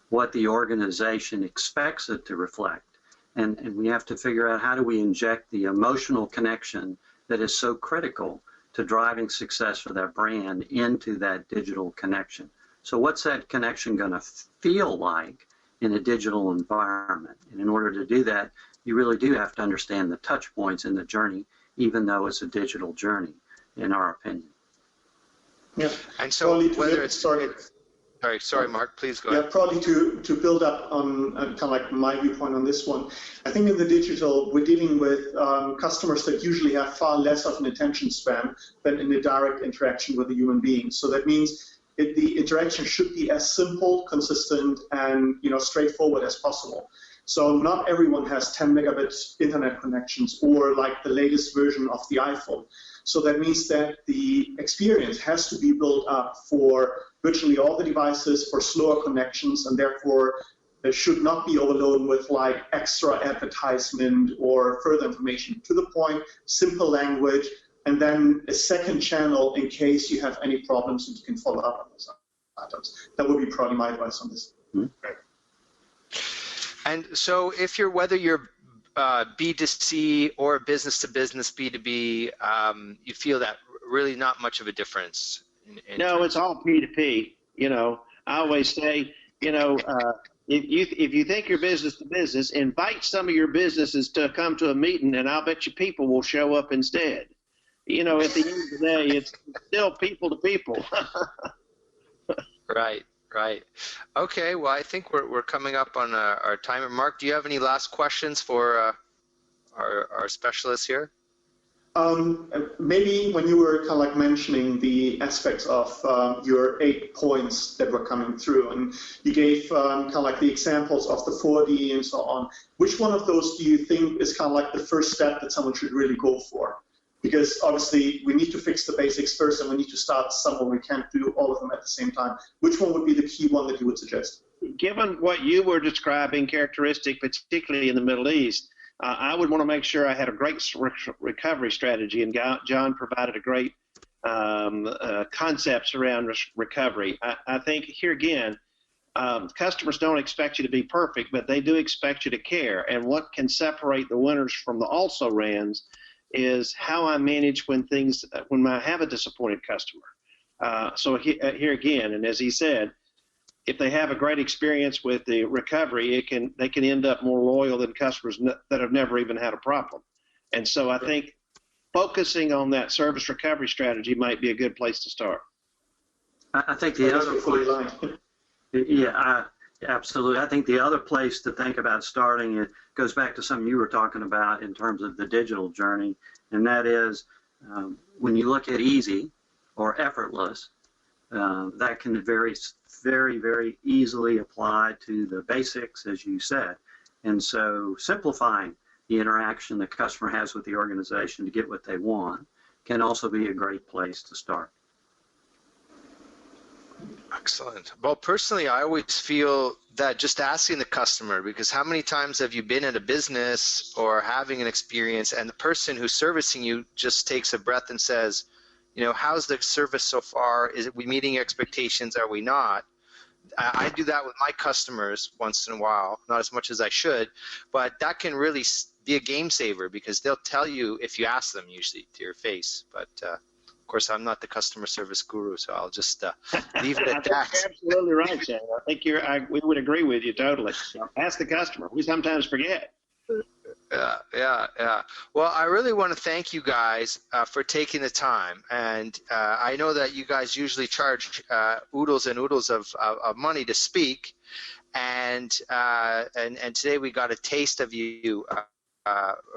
what the organization expects it to reflect. And we have to figure out, how do we inject the emotional connection that is so critical to driving success for that brand into that digital connection. So what's that connection going to feel like in a digital environment? And in order to do that, you really do have to understand the touch points in the journey, even though it's a digital journey, in our opinion. Yeah. And so whether it's sorry, Mark, please go ahead. Yeah, probably to build up on kind of like my viewpoint on this one. I think in the digital, we're dealing with customers that usually have far less of an attention span than in a direct interaction with a human being. So that means the interaction should be as simple, consistent, and straightforward as possible. So not everyone has 10 megabit internet connections or like the latest version of the iPhone. So that means that the experience has to be built up for virtually all the devices, for slower connections, and therefore it should not be overloaded with like extra advertisement or further information. To the point, simple language, and then a second channel in case you have any problems and you can follow up on those items. That would be probably my advice on this. And so whether you're B2C or business to business, B2B, you feel that really not much of a difference. No, it's all P2P. I always say, if you think you're business to business, invite some of your businesses to come to a meeting, and I'll bet you people will show up instead. At the end of the day, it's still people to people. Right. Okay, well, I think we're coming up on our time. Mark, do you have any last questions for our specialists here? Maybe when you were kind of like mentioning the aspects of your 8 points that were coming through, and you gave kind of like the examples of the 4D and so on, which one of those do you think is kind of like the first step that someone should really go for? Because obviously we need to fix the basics first, and we need to start somewhere. We can't do all of them at the same time. Which one would be the key one that you would suggest? Given what you were describing, characteristic, particularly in the Middle East, I would want to make sure I had a great recovery strategy, and John provided a great concepts around recovery. I think here again, customers don't expect you to be perfect, but they do expect you to care. And what can separate the winners from the also-rans is how I manage when I have a disappointed customer. So here again, and as he said, if they have a great experience with the recovery, they can end up more loyal than customers that have never even had a problem. And so I think focusing on that service recovery strategy might be a good place to start. I think the other place, absolutely. I think the other place to think about starting, it goes back to something you were talking about in terms of the digital journey, and that is when you look at easy or effortless, that can very, very easily apply to the basics, as you said. And so simplifying the interaction the customer has with the organization to get what they want can also be a great place to start. Excellent. Well, personally, I always feel that just asking the customer, because how many times have you been in a business or having an experience and the person who's servicing you just takes a breath and says, you know, how's the service so far? Is it we meeting expectations? Are we not? I do that with my customers once in a while, not as much as I should, but that can really be a game saver because they'll tell you if you ask them usually to your face. But of course, I'm not the customer service guru, so I'll just leave it at that. You're absolutely right, Shane. I think we would agree with you totally. Ask the customer. We sometimes forget. Yeah. Well, I really want to thank you guys for taking the time, and I know that you guys usually charge oodles and oodles of money to speak, and today we got a taste of you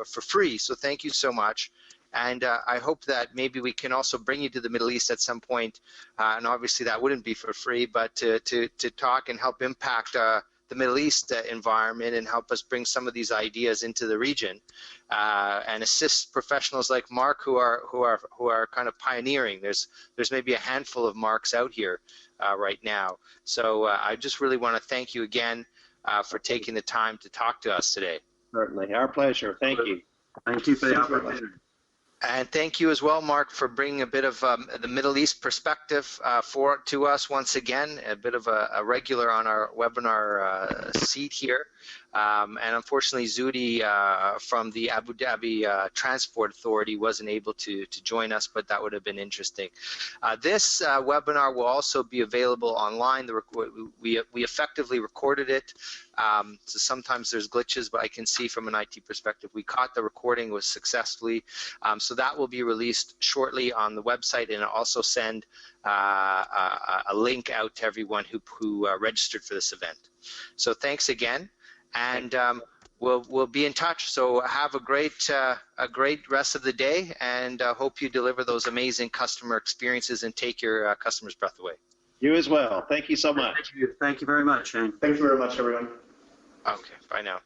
for free. So thank you so much, and I hope that maybe we can also bring you to the Middle East at some point, and obviously that wouldn't be for free, but to talk and help impact the Middle East environment and help us bring some of these ideas into the region and assist professionals like Marc who are kind of pioneering. There's maybe a handful of Marcs out here right now. So I just really want to thank you again for taking the time to talk to us today. Certainly, our pleasure. Thank you. Thank you for the opportunity. And thank you as well, Marc, for bringing a bit of the Middle East perspective to us once again, a bit of a regular on our webinar seat here. And unfortunately, Zudi from the Abu Dhabi Transport Authority wasn't able to join us, but that would have been interesting. This webinar will also be available online. We effectively recorded it. So sometimes there's glitches, but I can see from an IT perspective, we caught the recording was successfully. So that will be released shortly on the website, and I'll also send a link out to everyone who registered for this event. So thanks again, and we'll be in touch. So have a great rest of the day, and hope you deliver those amazing customer experiences and take your customers' breath away. You as well. Thank you so much. Thank you very much, Shane. Thank you very much, everyone. Okay, bye now.